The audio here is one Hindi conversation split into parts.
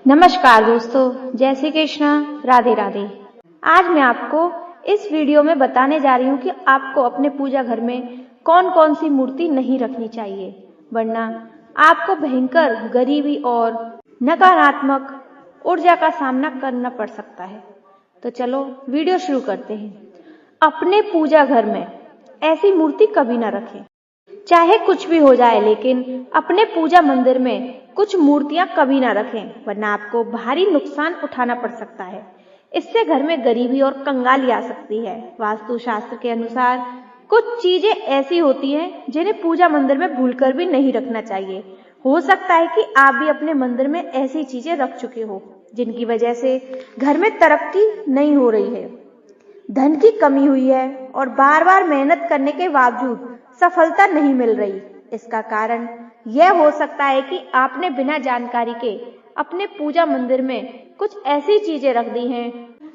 नमस्कार दोस्तों, जय श्री कृष्णा, राधे राधे। आज मैं आपको इस वीडियो में बताने जा रही हूँ कि आपको अपने पूजा घर में कौन कौन सी मूर्ति नहीं रखनी चाहिए, वरना आपको भयंकर गरीबी और नकारात्मक ऊर्जा का सामना करना पड़ सकता है। तो चलो वीडियो शुरू करते हैं। अपने पूजा घर में ऐसी मूर्ति कभी ना रखें, चाहे कुछ भी हो जाए, लेकिन अपने पूजा मंदिर में कुछ मूर्तियां कभी ना रखें, वरना आपको भारी नुकसान उठाना पड़ सकता है। इससे घर में गरीबी और कंगाली आ सकती है। वास्तु शास्त्र के अनुसार कुछ चीजें ऐसी होती हैं जिन्हें पूजा मंदिर में भूलकर भी नहीं रखना चाहिए। हो सकता है कि आप भी अपने मंदिर में ऐसी चीजें रख चुके हो जिनकी वजह से घर में तरक्की नहीं हो रही है, धन की कमी हुई है और बार बार मेहनत करने के बावजूद सफलता नहीं मिल रही। इसका कारण यह हो सकता है कि आपने बिना जानकारी के अपने पूजा मंदिर में कुछ ऐसी चीजें रख दी हैं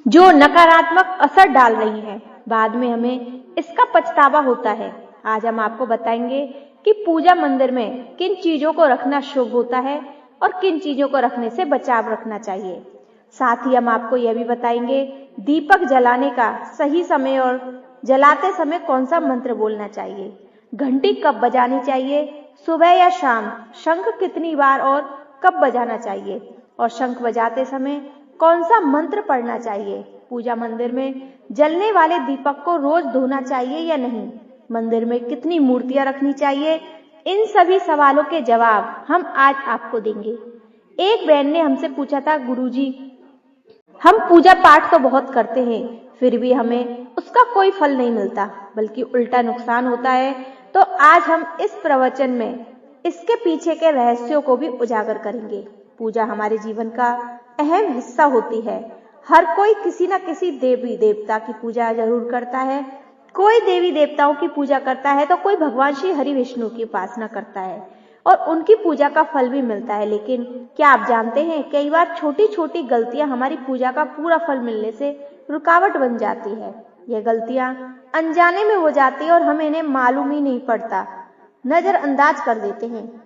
जो नकारात्मक असर डाल रही हैं। बाद में हमें इसका पछतावा होता है। आज हम आपको बताएंगे कि पूजा मंदिर में किन चीजों को रखना शुभ होता है और किन चीजों को रखने से बचाव रखना चाहिए। साथ ही हम आपको यह भी बताएंगे दीपक जलाने का सही समय और जलाते समय कौन सा मंत्र बोलना चाहिए, घंटी कब बजानी चाहिए, सुबह या शाम, शंख कितनी बार और कब बजाना चाहिए, और शंख बजाते समय कौन सा मंत्र पढ़ना चाहिए। पूजा मंदिर में जलने वाले दीपक को रोज धोना चाहिए या नहीं, मंदिर में कितनी मूर्तियां रखनी चाहिए, इन सभी सवालों के जवाब हम आज आपको देंगे। एक बहन ने हमसे पूछा था, गुरुजी हम पूजा पाठ तो बहुत करते हैं, फिर भी हमें उसका कोई फल नहीं मिलता, बल्कि उल्टा नुकसान होता है। तो आज हम इस प्रवचन में इसके पीछे के रहस्यों को भी उजागर करेंगे। पूजा हमारे जीवन का अहम हिस्सा होती है। हर कोई किसी न किसी देवी देवता की पूजा जरूर करता है। कोई देवी देवताओं की पूजा करता है तो कोई भगवान श्री हरि विष्णु की उपासना करता है और उनकी पूजा का फल भी मिलता है। लेकिन क्या आप जानते हैं, कई बार छोटी छोटी गलतियां हमारी पूजा का पूरा फल मिलने से रुकावट बन जाती है। ये गलतियां अनजाने में हो जाती है और हमें इन्हें मालूम ही नहीं पड़ता, नजरअंदाज कर देते हैं।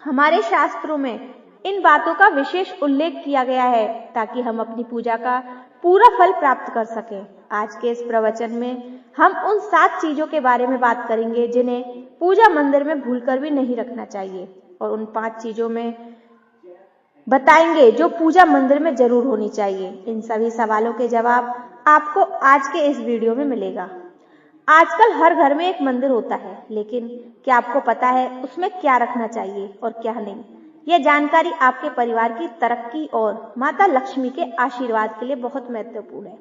हमारे शास्त्रों में इन बातों का विशेष उल्लेख किया गया है ताकि हम अपनी पूजा का पूरा फल प्राप्त कर सकें। आज के इस प्रवचन में हम उन 7 चीजों के बारे में बात करेंगे जिन्हें पूजा मंदिर में भूलकर भी नहीं रखना चाहिए, और उन 5 चीजों में बताएंगे जो पूजा मंदिर में जरूर होनी चाहिए। इन सभी सवालों के जवाब आपको आज के इस वीडियो में मिलेगा। आजकल हर घर में एक मंदिर होता है, लेकिन क्या आपको पता है उसमें क्या रखना चाहिए और क्या नहीं? यह जानकारी आपके परिवार की तरक्की और माता लक्ष्मी के आशीर्वाद के लिए बहुत महत्वपूर्ण है।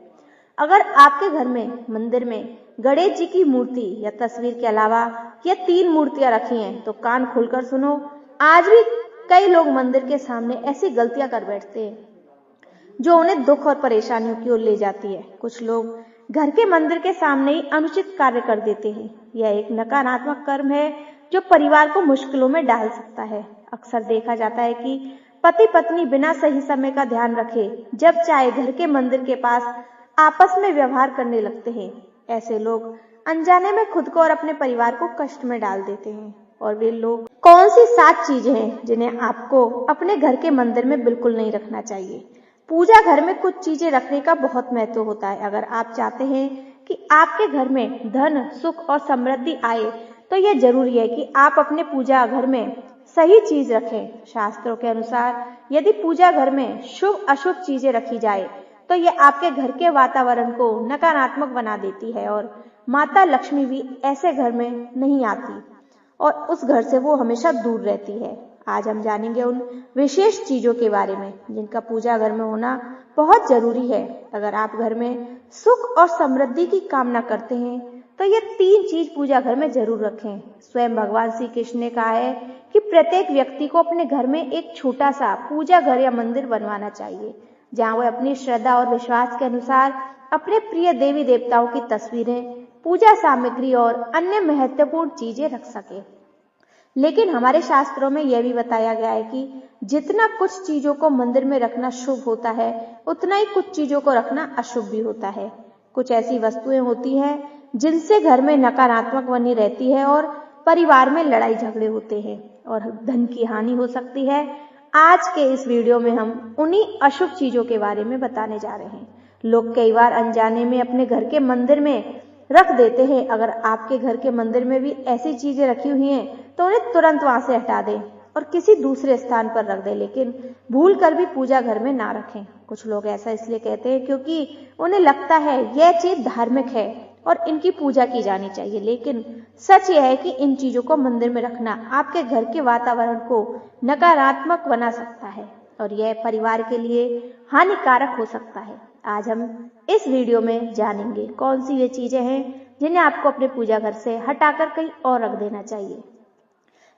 अगर आपके घर में मंदिर में गणेश जी की मूर्ति या तस्वीर के अलावा ये 3 मूर्तियां रखी हैं तो कान खोलकर सुनो। आज भी कई लोग मंदिर के सामने ऐसी गलतियां कर बैठते हैं जो उन्हें दुख और परेशानियों की ओर ले जाती है। कुछ लोग घर के मंदिर के सामने ही अनुचित कार्य कर देते हैं। यह एक नकारात्मक कर्म है जो परिवार को मुश्किलों में डाल सकता है। अक्सर देखा जाता है कि पति पत्नी बिना सही समय का ध्यान रखे जब चाहे घर के मंदिर के पास आपस में व्यवहार करने लगते हैं। ऐसे लोग अनजाने में खुद को और अपने परिवार को कष्ट में डाल देते हैं। और वे लोग कौन सी 7 चीजें हैं जिन्हें आपको अपने घर के मंदिर में बिल्कुल नहीं रखना चाहिए? पूजा घर में कुछ चीजें रखने का बहुत महत्व होता है। अगर आप चाहते हैं कि आपके घर में धन, सुख और समृद्धि आए तो यह जरूरी है कि आप अपने पूजा घर में सही चीज रखें। शास्त्रों के अनुसार यदि पूजा घर में शुभ अशुभ चीजें रखी जाए तो यह आपके घर के वातावरण को नकारात्मक बना देती है और माता लक्ष्मी भी ऐसे घर में नहीं आती और उस घर से वो हमेशा दूर रहती है। आज हम जानेंगे उन विशेष चीजों के बारे में जिनका पूजा घर में होना बहुत जरूरी है। अगर आप घर में सुख और समृद्धि की कामना करते हैं तो ये 3 चीज पूजा घर में जरूर रखें। स्वयं भगवान श्री कृष्ण ने कहा है कि प्रत्येक व्यक्ति को अपने घर में एक छोटा सा पूजा घर या मंदिर बनवाना चाहिए जहाँ वह अपनी श्रद्धा और विश्वास के अनुसार अपने प्रिय देवी देवताओं की तस्वीरें, पूजा सामग्री और अन्य महत्वपूर्ण चीजें रख सके। लेकिन हमारे शास्त्रों में यह भी बताया गया है कि जितना कुछ चीजों को मंदिर में रखना शुभ होता है उतना ही कुछ चीजों को रखना अशुभ भी होता है। कुछ ऐसी वस्तुएं होती हैं जिनसे घर में नकारात्मक बनी रहती है और परिवार में लड़ाई झगड़े होते हैं और धन की हानि हो सकती है। आज के इस वीडियो में हम उन्हीं अशुभ चीजों के बारे में बताने जा रहे हैं। लोग कई बार अनजाने में अपने घर के मंदिर में रख देते हैं। अगर आपके घर के मंदिर में भी ऐसी चीजें रखी हुई हैं तो उन्हें तुरंत वहां से हटा दें और किसी दूसरे स्थान पर रख दें, लेकिन भूल कर भी पूजा घर में ना रखें। कुछ लोग ऐसा इसलिए कहते हैं क्योंकि उन्हें लगता है यह चीज धार्मिक है और इनकी पूजा की जानी चाहिए, लेकिन सच यह है कि इन चीजों को मंदिर में रखना आपके घर के वातावरण को नकारात्मक बना सकता है और यह परिवार के लिए हानिकारक हो सकता है। आज हम इस वीडियो में जानेंगे कौन सी वे चीजें हैं जिन्हें आपको अपने पूजा घर से हटाकर कहीं और रख देना चाहिए।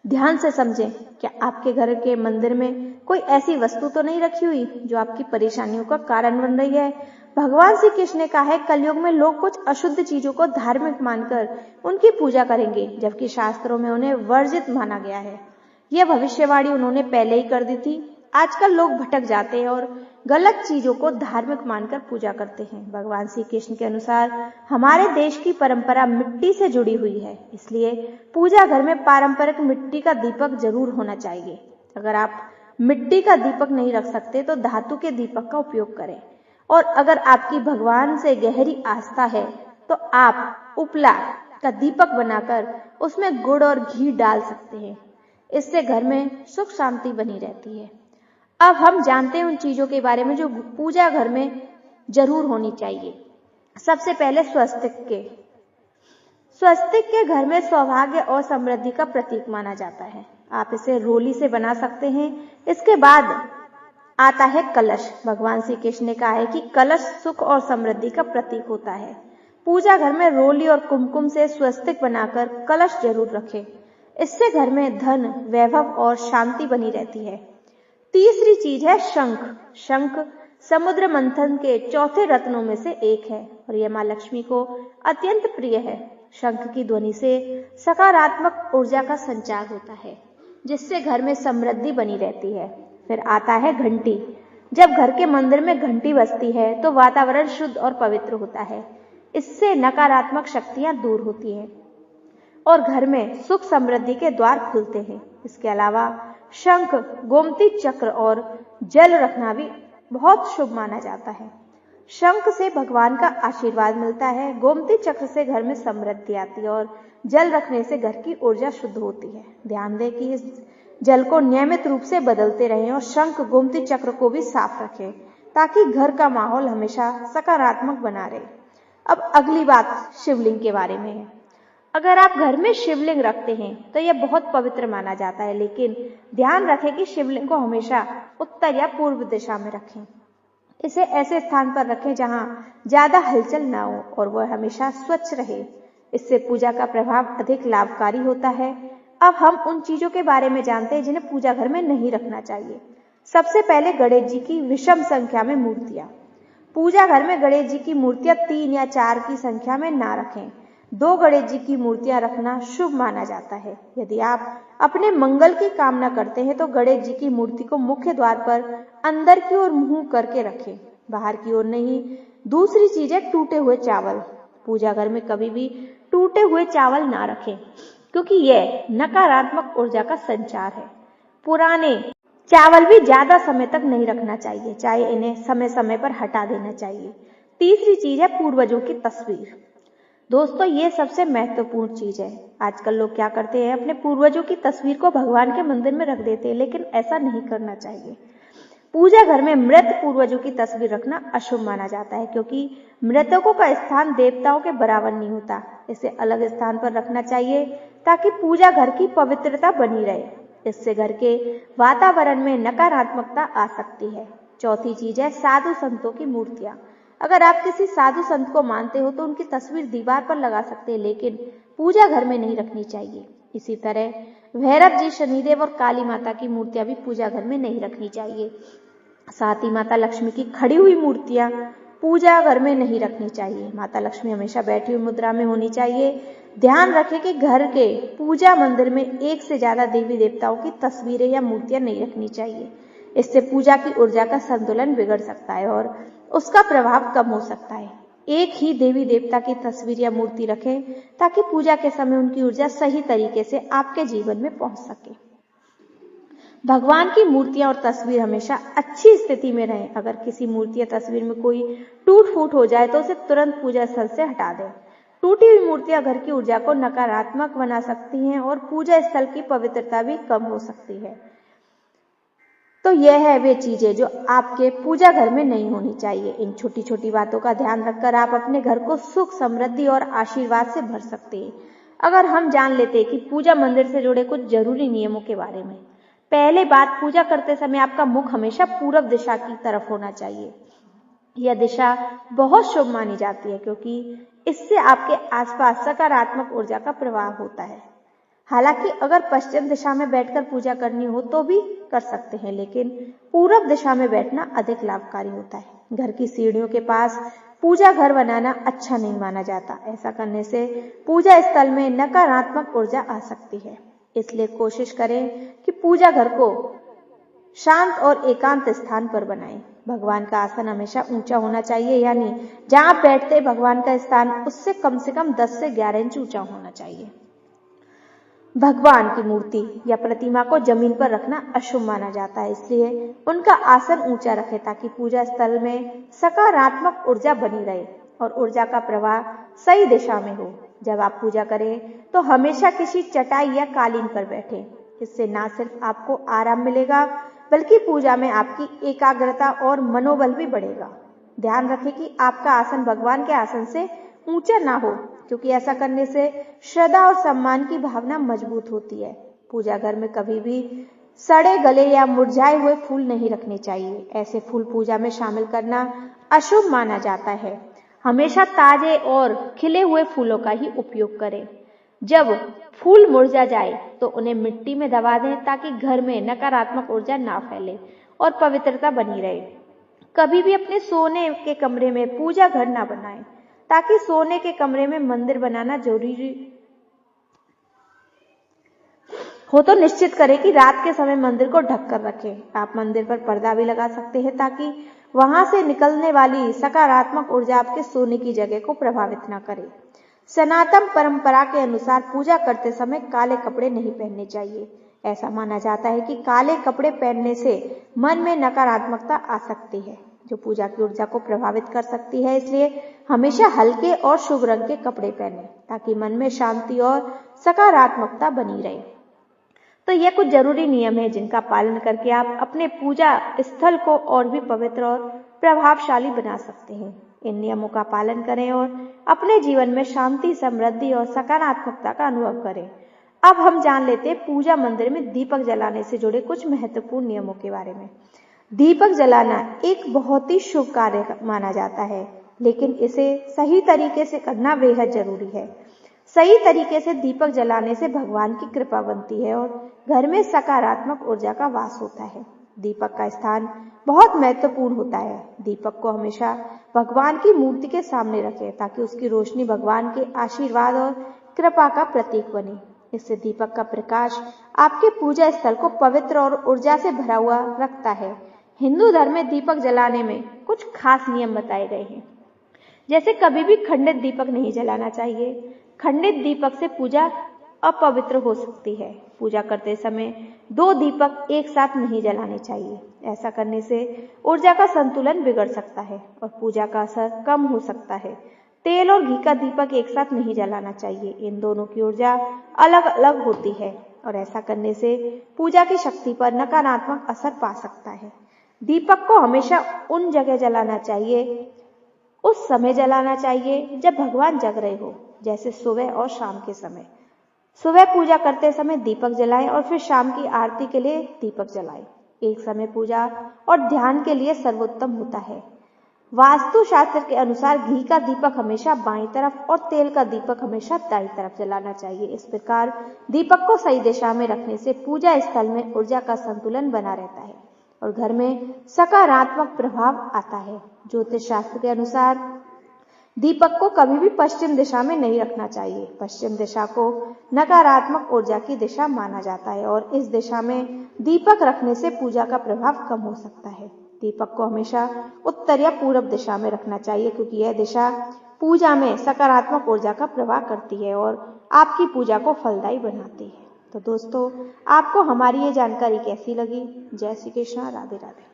ध्यान से समझें, क्या आपके घर के मंदिर में कोई ऐसी वस्तु तो नहीं रखी हुई जो आपकी परेशानियों का कारण बन रही है। भगवान श्री कृष्ण ने कहा है कलयुग में लोग कुछ अशुद्ध चीजों को धार्मिक मानकर उनकी पूजा करेंगे, जबकि शास्त्रों में उन्हें वर्जित माना गया है। यह भविष्यवाणी उन्होंने पहले ही कर दी थी। आजकल लोग भटक जाते हैं और गलत चीजों को धार्मिक मानकर पूजा करते हैं। भगवान श्री कृष्ण के अनुसार हमारे देश की परंपरा मिट्टी से जुड़ी हुई है, इसलिए पूजा घर में पारंपरिक मिट्टी का दीपक जरूर होना चाहिए। अगर आप मिट्टी का दीपक नहीं रख सकते तो धातु के दीपक का उपयोग करें, और अगर आपकी भगवान से गहरी आस्था है तो आप उपला का दीपक बनाकर उसमें गुड़ और घी डाल सकते हैं। इससे घर में सुख शांति बनी रहती है। अब हम जानते हैं उन चीजों के बारे में जो पूजा घर में जरूर होनी चाहिए। सबसे पहले स्वस्तिक के घर में सौभाग्य और समृद्धि का प्रतीक माना जाता है। आप इसे रोली से बना सकते हैं। इसके बाद आता है कलश। भगवान श्री कृष्ण ने कहा है कि कलश सुख और समृद्धि का प्रतीक होता है। पूजा घर में रोली और कुमकुम से स्वस्तिक बनाकर कलश जरूर रखें। इससे घर में धन, वैभव और शांति बनी रहती है। तीसरी चीज है शंख। शंख समुद्र मंथन के चौथे रत्नों में से एक है और यह मां लक्ष्मी को अत्यंत प्रिय है। शंख की ध्वनि से सकारात्मक ऊर्जा का संचार होता है, जिससे घर में समृद्धि बनी रहती है। फिर आता है घंटी। जब घर के मंदिर में घंटी बजती है तो वातावरण शुद्ध और पवित्र होता है। इससे नकारात्मक शक्तियां दूर होती हैं और घर में सुख समृद्धि के द्वार खुलते हैं। इसके अलावा शंख, गोमती चक्र और जल रखना भी बहुत शुभ माना जाता है। शंख से भगवान का आशीर्वाद मिलता है, गोमती चक्र से घर में समृद्धि आती है और जल रखने से घर की ऊर्जा शुद्ध होती है। ध्यान दें कि इस जल को नियमित रूप से बदलते रहें और शंख, गोमती चक्र को भी साफ रखें ताकि घर का माहौल हमेशा सकारात्मक बना रहे। अब अगली बात शिवलिंग के बारे में है। अगर आप घर में शिवलिंग रखते हैं तो यह बहुत पवित्र माना जाता है, लेकिन ध्यान रखें कि शिवलिंग को हमेशा उत्तर या पूर्व दिशा में रखें। इसे ऐसे स्थान पर रखें जहां ज्यादा हलचल ना हो और वह हमेशा स्वच्छ रहे। इससे पूजा का प्रभाव अधिक लाभकारी होता है। अब हम उन चीजों के बारे में जानते हैं जिन्हें पूजा घर में नहीं रखना चाहिए। सबसे पहले गणेश जी की विषम संख्या में मूर्तियां। पूजा घर में गणेश जी की मूर्तियां 3 या 4 की संख्या में ना रखें। 2 गणेश जी की मूर्तियां रखना शुभ माना जाता है। यदि आप अपने मंगल की कामना करते हैं तो गणेश जी की मूर्ति को मुख्य द्वार पर अंदर की ओर मुंह करके रखें, बाहर की ओर नहीं। दूसरी चीज है टूटे हुए चावल। पूजा घर में कभी भी टूटे हुए चावल ना रखें, क्योंकि यह नकारात्मक ऊर्जा का संचार है। पुराने चावल भी ज्यादा समय तक नहीं रखना चाहिए, चाहे इन्हें समय समय पर हटा देना चाहिए। तीसरी चीज है पूर्वजों की तस्वीर। दोस्तों, ये सबसे महत्वपूर्ण चीज है। आजकल लोग क्या करते हैं, अपने पूर्वजों की तस्वीर को भगवान के मंदिर में रख देते हैं, लेकिन ऐसा नहीं करना चाहिए। पूजा घर में मृत पूर्वजों की तस्वीर रखना अशुभ माना जाता है, क्योंकि मृतकों का स्थान देवताओं के बराबर नहीं होता। इसे अलग स्थान पर रखना चाहिए ताकि पूजा घर की पवित्रता बनी रहे। इससे घर के वातावरण में नकारात्मकता आ सकती है। चौथी चीज है साधु संतों की मूर्तियां। अगर आप किसी साधु संत को मानते हो तो उनकी तस्वीर दीवार पर लगा सकते हैं, लेकिन पूजा घर में नहीं रखनी चाहिए। इसी तरह भैरव जी, शनिदेव और काली माता की मूर्तियां भी पूजा घर में नहीं रखनी चाहिए। साथ ही माता लक्ष्मी की खड़ी हुई मूर्तियां पूजा घर में नहीं रखनी चाहिए। माता लक्ष्मी हमेशा बैठी हुई मुद्रा में होनी चाहिए। ध्यान रखें कि घर के पूजा मंदिर में 1 से ज्यादा देवी देवताओं की तस्वीरें या मूर्तियां नहीं रखनी चाहिए। इससे पूजा की ऊर्जा का संतुलन बिगड़ सकता है और उसका प्रभाव कम हो सकता है। एक ही देवी देवता की तस्वीर या मूर्ति रखें ताकि पूजा के समय उनकी ऊर्जा सही तरीके से आपके जीवन में पहुंच सके। भगवान की मूर्तियां और तस्वीर हमेशा अच्छी स्थिति में रहें। अगर किसी मूर्ति या तस्वीर में कोई टूट फूट हो जाए तो उसे तुरंत पूजा स्थल से हटा दें। टूटी हुई मूर्तियां घर की ऊर्जा को नकारात्मक बना सकती हैं और पूजा स्थल की पवित्रता भी कम हो सकती है। तो यह है वे चीजें जो आपके पूजा घर में नहीं होनी चाहिए। इन छोटी छोटी बातों का ध्यान रखकर आप अपने घर को सुख, समृद्धि और आशीर्वाद से भर सकते हैं। अगर हम जान लेते कि पूजा मंदिर से जुड़े कुछ जरूरी नियमों के बारे में। पहले बात, पूजा करते समय आपका मुख हमेशा पूरब दिशा की तरफ होना चाहिए। यह दिशा बहुत शुभ मानी जाती है क्योंकि इससे आपके आसपास सकारात्मक ऊर्जा का प्रवाह होता है। हालांकि अगर पश्चिम दिशा में बैठकर पूजा करनी हो तो भी कर सकते हैं, लेकिन पूरब दिशा में बैठना अधिक लाभकारी होता है। घर की सीढ़ियों के पास पूजा घर बनाना अच्छा नहीं माना जाता। ऐसा करने से पूजा स्थल में नकारात्मक ऊर्जा आ सकती है। इसलिए कोशिश करें कि पूजा घर को शांत और एकांत स्थान पर बनाएं। भगवान का आसन हमेशा ऊंचा होना चाहिए, यानी जहां आप बैठते भगवान का स्थान उससे कम 10 से 11 इंच ऊंचा होना चाहिए। भगवान की मूर्ति या प्रतिमा को जमीन पर रखना अशुभ माना जाता है, इसलिए उनका आसन ऊंचा रखें ताकि पूजा स्थल में सकारात्मक ऊर्जा बनी रहे और ऊर्जा का प्रवाह सही दिशा में हो। जब आप पूजा करें तो हमेशा किसी चटाई या कालीन पर बैठें। इससे न सिर्फ आपको आराम मिलेगा बल्कि पूजा में आपकी एकाग्रता और मनोबल भी बढ़ेगा। ध्यान रखें कि आपका आसन भगवान के आसन से ऊंचा ना हो, क्योंकि ऐसा करने से श्रद्धा और सम्मान की भावना मजबूत होती है। पूजा घर में कभी भी सड़े गले या मुरझाए हुए फूल नहीं रखने चाहिए। ऐसे फूल पूजा में शामिल करना अशुभ माना जाता है। हमेशा ताजे और खिले हुए फूलों का ही उपयोग करें। जब फूल मुरझा जाए तो उन्हें मिट्टी में दबा दें ताकि घर में नकारात्मक ऊर्जा ना फैले और पवित्रता बनी रहे। कभी भी अपने सोने के कमरे में पूजा घर ना बनाएं, ताकि सोने के कमरे में मंदिर बनाना जरूरी हो तो निश्चित करें कि रात के समय मंदिर को ढककर रखें। आप मंदिर पर पर्दा भी लगा सकते हैं ताकि वहां से निकलने वाली सकारात्मक ऊर्जा आपके सोने की जगह को प्रभावित न करे। सनातन परंपरा के अनुसार पूजा करते समय काले कपड़े नहीं पहनने चाहिए। ऐसा माना जाता है कि काले कपड़े पहनने से मन में नकारात्मकता आ सकती है, जो पूजा की ऊर्जा को प्रभावित कर सकती है। इसलिए हमेशा हल्के और शुभ रंग के कपड़े पहनें ताकि मन में शांति और सकारात्मकता बनी रहे। तो ये कुछ जरूरी नियम है जिनका पालन करके आप अपने पूजा स्थल को और भी पवित्र और प्रभावशाली बना सकते हैं। इन नियमों का पालन करें और अपने जीवन में शांति, समृद्धि और सकारात्मकता का अनुभव करें। अब हम जान लेते हैं पूजा मंदिर में दीपक जलाने से जुड़े कुछ महत्वपूर्ण नियमों के बारे में। दीपक जलाना एक बहुत ही शुभ कार्य माना जाता है, लेकिन इसे सही तरीके से करना बेहद जरूरी है। सही तरीके से दीपक जलाने से भगवान की कृपा बनती है और घर में सकारात्मक ऊर्जा का वास होता है। दीपक का स्थान बहुत महत्वपूर्ण होता है। दीपक को हमेशा भगवान की मूर्ति के सामने रखें ताकि उसकी रोशनी भगवान के आशीर्वाद और कृपा का प्रतीक बने। इससे दीपक का प्रकाश आपके पूजा स्थल को पवित्र और ऊर्जा से भरा हुआ रखता है। हिंदू धर्म में दीपक जलाने में कुछ खास नियम बताए गए हैं, जैसे कभी भी खंडित दीपक नहीं जलाना चाहिए। खंडित दीपक से पूजा अपवित्र हो सकती है। पूजा करते समय 2 दीपक एक साथ नहीं जलाने चाहिए। ऐसा करने से ऊर्जा का संतुलन बिगड़ सकता है और पूजा का असर कम हो सकता है। तेल और घी का दीपक एक साथ नहीं जलाना चाहिए। इन दोनों की ऊर्जा अलग अलग होती है और ऐसा करने से पूजा की शक्ति पर नकारात्मक असर पा सकता है। दीपक को हमेशा उन जगह जलाना चाहिए, उस समय जलाना चाहिए जब भगवान जग रहे हो, जैसे सुबह और शाम के समय। सुबह पूजा करते समय दीपक जलाएं और फिर शाम की आरती के लिए दीपक जलाएं। एक समय पूजा और ध्यान के लिए सर्वोत्तम होता है। वास्तु शास्त्र के अनुसार घी का दीपक हमेशा बाईं तरफ और तेल का दीपक हमेशा दाईं तरफ जलाना चाहिए। इस प्रकार दीपक को सही दिशा में रखने से पूजा स्थल में ऊर्जा का संतुलन बना रहता है और घर में सकारात्मक प्रभाव आता है। ज्योतिष शास्त्र के अनुसार दीपक को कभी भी पश्चिम दिशा में नहीं रखना चाहिए। पश्चिम दिशा को नकारात्मक ऊर्जा की दिशा माना जाता है और इस दिशा में दीपक रखने से पूजा का प्रभाव कम हो सकता है। दीपक को हमेशा उत्तर या पूरब दिशा में रखना चाहिए, क्योंकि यह दिशा पूजा में सकारात्मक ऊर्जा का प्रवाह करती है और आपकी पूजा को फलदायी बनाती है। तो दोस्तों, आपको हमारी ये जानकारी कैसी लगी? जय श्री कृष्णा, राधे राधे।